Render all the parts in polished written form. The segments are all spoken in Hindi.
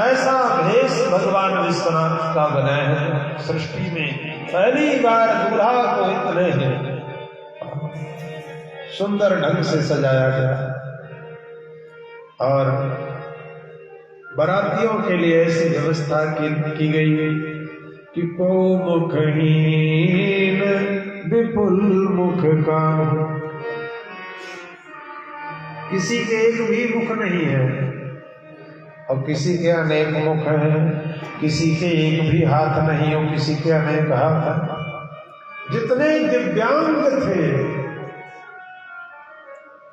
ऐसा भेष भगवान विश्वनाथ का बनाया है सृष्टि में। पहली बार दूल्हा को इतने सुंदर ढंग से सजाया गया और बारातियों के लिए ऐसी व्यवस्था की गई कि को मुखहीन विपुल मुख का, किसी के एक भी मुख नहीं है और किसी के अनेक मुख हैं, किसी के एक भी हाथ नहीं और किसी के अनेक हाथ। जितने दिव्यांग थे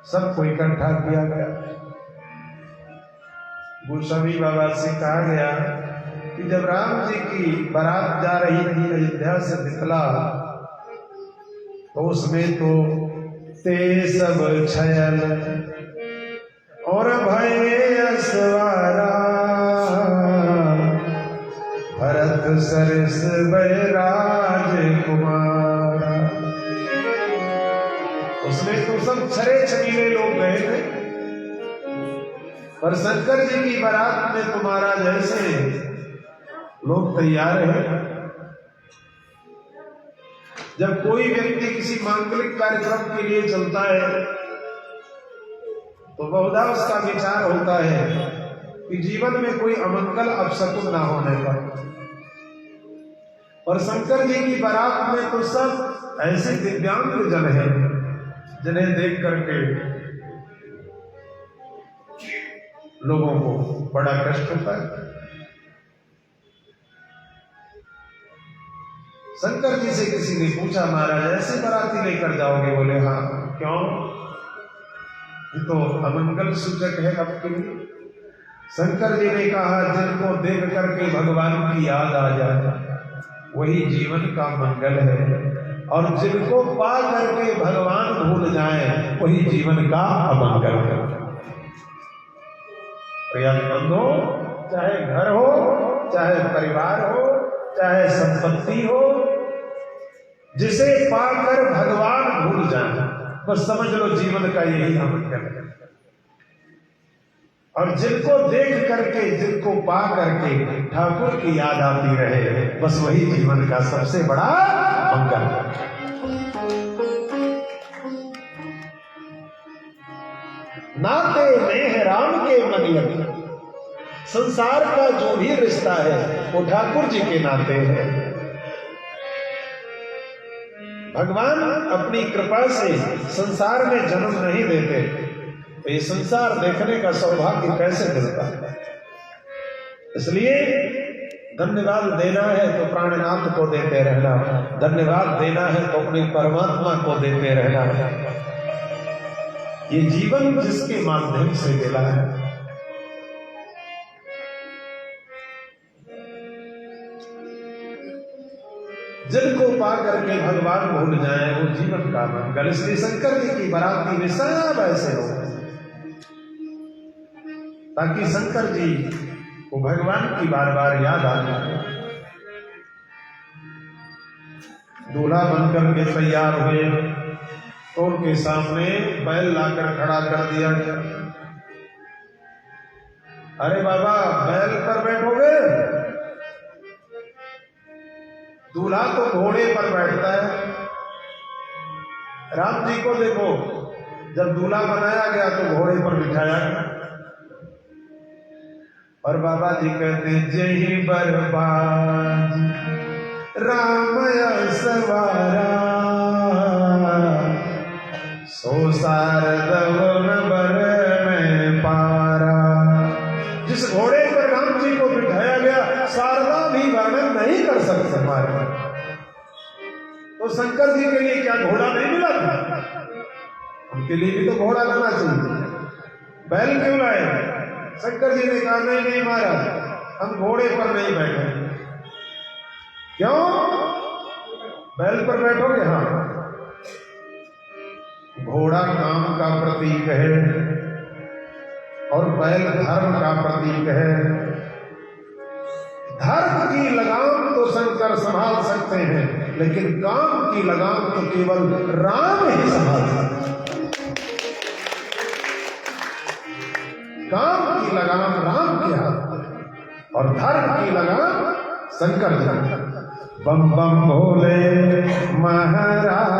सबको इकट्ठा किया गया। गोस्वामी बाबा से कहा गया कि जब राम जी की बारात जा रही थी अयोध्या से मिथिला, तो उसमें तो ते सब छयल और भय असवारा, भरत सरस बैराज कुमारा। उसमें तो सब छरे छबीले लोग गए थे, पर शंकर जी की बारात में तुम्हारा जैसे लोग तैयार हैं। जब कोई व्यक्ति किसी मांगलिक कार्यक्रम के लिए चलता है तो बहुधा उसका विचार होता है कि जीवन में कोई अमंगल अपशकुन ना होने पर। और शंकर जी की बारात में तो सब ऐसे दिव्यांग जन हैं जिन्हें देख करके लोगों को बड़ा कष्ट होता है। शंकर जी से किसी ने पूछा, महाराज ऐसे बाराती लेकर जाओगे? बोले हाँ। क्यों? ये तो अमंगल सूचक है आपके लिए। शंकर जी ने कहा, जिनको देख करके भगवान की याद आ जाए वही जीवन का मंगल है, और जिनको पा करके भगवान भूल जाए वही जीवन का अमंगल है। प्रियंबंधो, चाहे घर हो, चाहे परिवार हो, चाहे संपत्ति हो, जिसे पाकर भगवान भूल जाए बस समझ लो जीवन का यही अमंगल है। और जिनको देख करके, जिनको पा करके ठाकुर की याद आती रहे बस वही जीवन का सबसे बड़ा मंगल है। नाते में है राम के मन लगे, संसार का जो भी रिश्ता है वो ठाकुर जी के नाते है। भगवान अपनी कृपा से संसार में जन्म नहीं देते तो ये संसार देखने का सौभाग्य कैसे मिलता है। इसलिए धन्यवाद देना है तो प्राणनाथ को देते रहना, धन्यवाद देना है तो अपने परमात्मा को देते रहना है। ये जीवन जिसके माध्यम से मिला है, जिनको पा करके भगवान भूल जाए वो जीवन का मंगल। इसलिए शंकर जी की बाराती में सब ऐसे हो ताकि शंकर जी को भगवान की बार बार याद आ जाए। दूल्हा बनकर के तैयार हुए तो उनके सामने बैल लाकर खड़ा कर दिया गया। अरे बाबा, बैल पर बैठोगे? दूल्हा तो घोड़े पर बैठता है। राम जी को देखो, जब दूल्हा बनाया गया तो घोड़े पर बिठाया गया। और बाबा जी कहते, जय बरबाज राम सवारा, सो सारदवन बर में पारा। जिस घोड़े पर राम जी को बिठाया गया शारदा भी वर्णन नहीं कर सकते हमारे। तो शंकर जी के लिए क्या घोड़ा नहीं मिला था? उनके लिए भी तो घोड़ा लाना चाहिए। बैल क्यों लाए? शंकर जी ने कहा नहीं नहीं महाराज, हम घोड़े पर नहीं बैठे। क्यों? बैल पर बैठोगे? हाँ, घोड़ा काम का प्रतीक है और बैल धर्म का प्रतीक है। धर्म की लगाम तो शंकर संभाल सकते हैं, लेकिन काम की लगाम तो केवल राम ही संभाल सकते हैं। काम की लगाम राम के हाथ में और धर्म की लगाम शंकर जी। बम बम भोले महाराज।